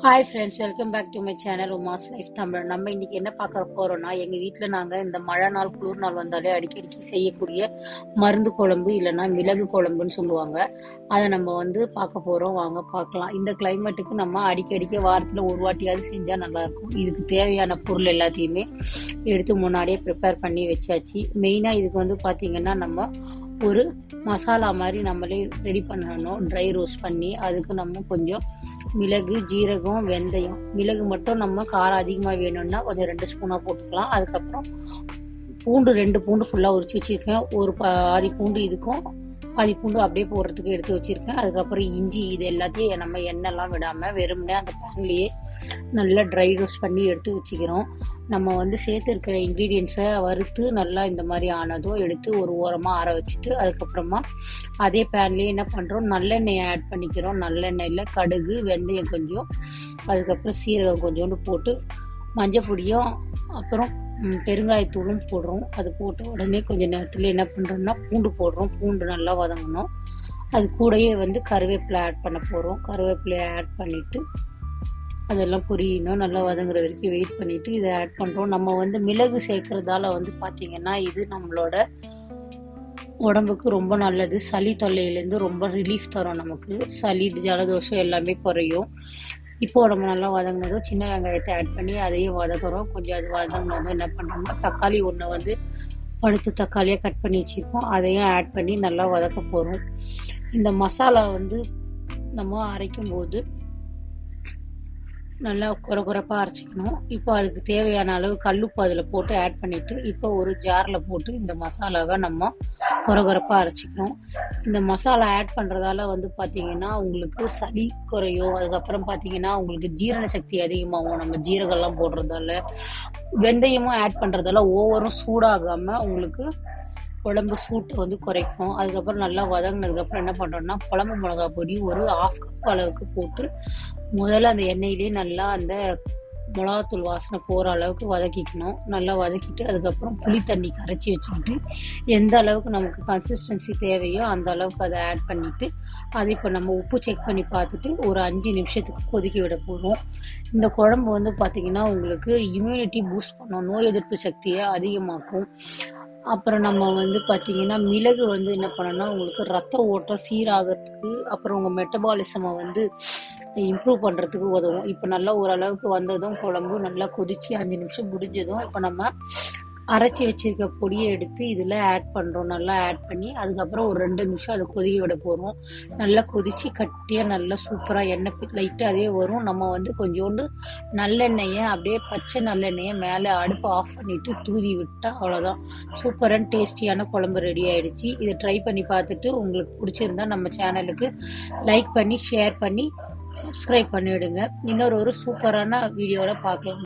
Hi friends, welcome back to my channel Uma's life Tamil. நம்ம இன்னைக்கு என்ன பார்க்க போறோம்னா, எங்கள் வீட்டில் நாங்கள் இந்த மழை நாள் குளிர் நாள் வந்தாலே அடிக்கடிக்கு செய்யக்கூடிய மருந்து குழம்பு இல்லைன்னா மிளகு குழம்புன்னு சொல்லுவாங்க. அதை நம்ம பார்க்க போகிறோம். வாங்க பார்க்கலாம். இந்த கிளைமேட்டுக்கு நம்ம அடிக்கடிக்க வாரத்தில் ஒரு வாட்டியாவது செஞ்சால் நல்லாயிருக்கும். இதுக்கு தேவையான பொருள் எல்லாத்தையுமே எடுத்து முன்னாடியே ப்ரிப்பேர் பண்ணி வச்சாச்சு. மெயினாக இதுக்கு பார்த்தீங்கன்னா நம்ம ஒரு மசாலா மாதிரி நம்மளே ரெடி பண்ணணும். ட்ரை ரோஸ்ட் பண்ணி அதுக்கு நம்ம கொஞ்சம் மிளகு, ஜீரகம், வெந்தயம். மிளகு மட்டும் நம்ம காரம் அதிகமாக வேணும்னா கொஞ்சம் 2 ஸ்பூனாக போட்டுக்கலாம். அதுக்கப்புறம் பூண்டு 2 பூண்டு ஃபுல்லாக உரிச்சு வச்சுருக்கேன். ஒரு பாதி பூண்டு இதுக்கும் பாதி பூண்டு அப்படியே போடுறதுக்கு எடுத்து வச்சுருக்கேன். அதுக்கப்புறம் இஞ்சி, இது எல்லாத்தையும் நம்ம எண்ணெய்லாம் விடாமல் வெறுமனே அந்த பேன்லேயே நல்லா ட்ரை ரோஸ்ட் பண்ணி எடுத்து வச்சுக்கிறோம். நம்ம சேர்த்து இருக்கிற இன்க்ரீடியன்ஸை வறுத்து நல்லா இந்த மாதிரி ஆனதும் எடுத்து ஒரு ஓரமாக ஆற வச்சுட்டு அதுக்கப்புறமா அதே பேன்லேயே என்ன பண்ணுறோம், நல்லெண்ணெயை ஆட் பண்ணிக்கிறோம். நல்லெண்ணெயில் கடுகு, வெந்தயம் கொஞ்சம், அதுக்கப்புறம் சீரகம் கொஞ்சோண்டு போட்டு மஞ்சள் பொடியும் அப்புறம் பெருங்காயத்தூளும் போடுறோம். அது போட்ட உடனே கொஞ்சம் நேரத்தில் என்ன பண்ணுறோம்னா பூண்டு போடுறோம். பூண்டு நல்லா வதங்கணும். அது கூடயே கருவேப்பிலை ஆட் பண்ண போகிறோம். கருவேப்பிலையை ஆட் பண்ணிவிட்டு அதெல்லாம் பொரியணும். நல்லா வதங்குற வரைக்கும் வெயிட் பண்ணிவிட்டு இதை ஆட் பண்ணுறோம். நம்ம மிளகு சேர்க்கறதால பார்த்திங்கன்னா இது நம்மளோட உடம்புக்கு ரொம்ப நல்லது. சளி தொல்லையிலேருந்து ரொம்ப ரிலீஃப் தரும். நமக்கு சளி, ஜலதோஷம் எல்லாமே குறையும். இப்போது நம்ம நல்லா வதங்கினதும் சின்ன வெங்காயத்தை ஆட் பண்ணி அதையும் வதக்குறோம். கொஞ்சம் அது வதங்கினதும் என்ன பண்ணுறோம்னா தக்காளி ஒன்று பழுத்து தக்காளியாக கட் பண்ணி வச்சுருக்கோம். அதையும் ஆட் பண்ணி நல்லா வதக்க போகிறோம். இந்த மசாலா நம்ம அரைக்கும் போது நல்லா குறப்பாக அரைச்சிக்கணும். இப்போ அதுக்கு தேவையான அளவு கல்லுப்பு அதில் போட்டு ஆட் பண்ணிவிட்டு இப்போ ஒரு ஜாரில் போட்டு இந்த மசாலாவை நம்ம குறப்பாக அரைச்சிக்கணும். இந்த மசாலா ஆட் பண்ணுறதால பார்த்திங்கன்னா உங்களுக்கு சளி குறையும். அதுக்கப்புறம் பார்த்திங்கன்னா உங்களுக்கு ஜீரண சக்தி அதிகமாகும். நம்ம ஜீரகம்லாம் போடுறதால, வெந்தயமும் ஆட் பண்ணுறதால ஓவரும் சூடாகாமல் உங்களுக்கு உடம்பு சூட்டை குறைக்கும். அதுக்கப்புறம் நல்லா வதங்கினதுக்கப்புறம் என்ன பண்ணுறோம்னா குழம்பு மிளகா பொடி ஒரு 1/2 கப் அளவுக்கு போட்டு முதல்ல அந்த எண்ணெயிலே நல்லா அந்த மிளகாத்தூள் வாசனை போகிற அளவுக்கு வதக்கிக்கணும். நல்லா வதக்கிட்டு அதுக்கப்புறம் புளி தண்ணி கரைச்சி வச்சுக்கிட்டு எந்த அளவுக்கு நமக்கு கன்சிஸ்டன்சி தேவையோ அந்த அளவுக்கு அதை ஆட் பண்ணிவிட்டு அதை இப்போ நம்ம உப்பு செக் பண்ணி பார்த்துட்டு ஒரு 5 நிமிஷத்துக்கு கொதிக்க விட போகிறோம். இந்த குழம்பு பார்த்திங்கன்னா உங்களுக்கு இம்யூனிட்டி பூஸ்ட் பண்ணும். நோய் எதிர்ப்பு சக்தியை அதிகமாக்கும். அப்புறம் நம்ம பார்த்திங்கன்னா மிளகு என்ன பண்ணணும்னா உங்களுக்கு ரத்த ஓட்டம் சீராகிறதுக்கு, அப்புறம் உங்கள் மெட்டபாலிசமை இம்ப்ரூவ் பண்ணுறதுக்கு உதவும். இப்போ நல்லா ஓரளவுக்கு வந்ததும் குழம்பு நல்லா கொதித்து 5 நிமிஷம் முடிஞ்சதும் இப்போ நம்ம அரைச்சி வச்சுருக்க பொடியை எடுத்து இதில் ஆட் பண்ணுறோம். நல்லா ஆட் பண்ணி அதுக்கப்புறம் ஒரு 2 நிமிஷம் அதை கொதிக்க விட போகிறோம். நல்லா கொதித்து கட்டியாக நல்லா சூப்பராக எண்ணெய் லைட்டாக அதே வரும். நம்ம கொஞ்சோண்டு நல்லெண்ணெயை அப்படியே பச்சை நல்லெண்ணெயை மேலே அடுப்பு ஆஃப் பண்ணிவிட்டு தூவி விட்டால் அவ்வளோதான், சூப்பரான டேஸ்டியான குழம்பு ரெடி ஆகிடுச்சு. இதை ட்ரை பண்ணி பார்த்துட்டு உங்களுக்கு பிடிச்சிருந்தா நம்ம சேனலுக்கு லைக் பண்ணி ஷேர் பண்ணி சப்ஸ்கிரைப் பண்ணிவிடுங்க. இன்னொரு சூப்பரான வீடியோவில் பார்க்கலாம்.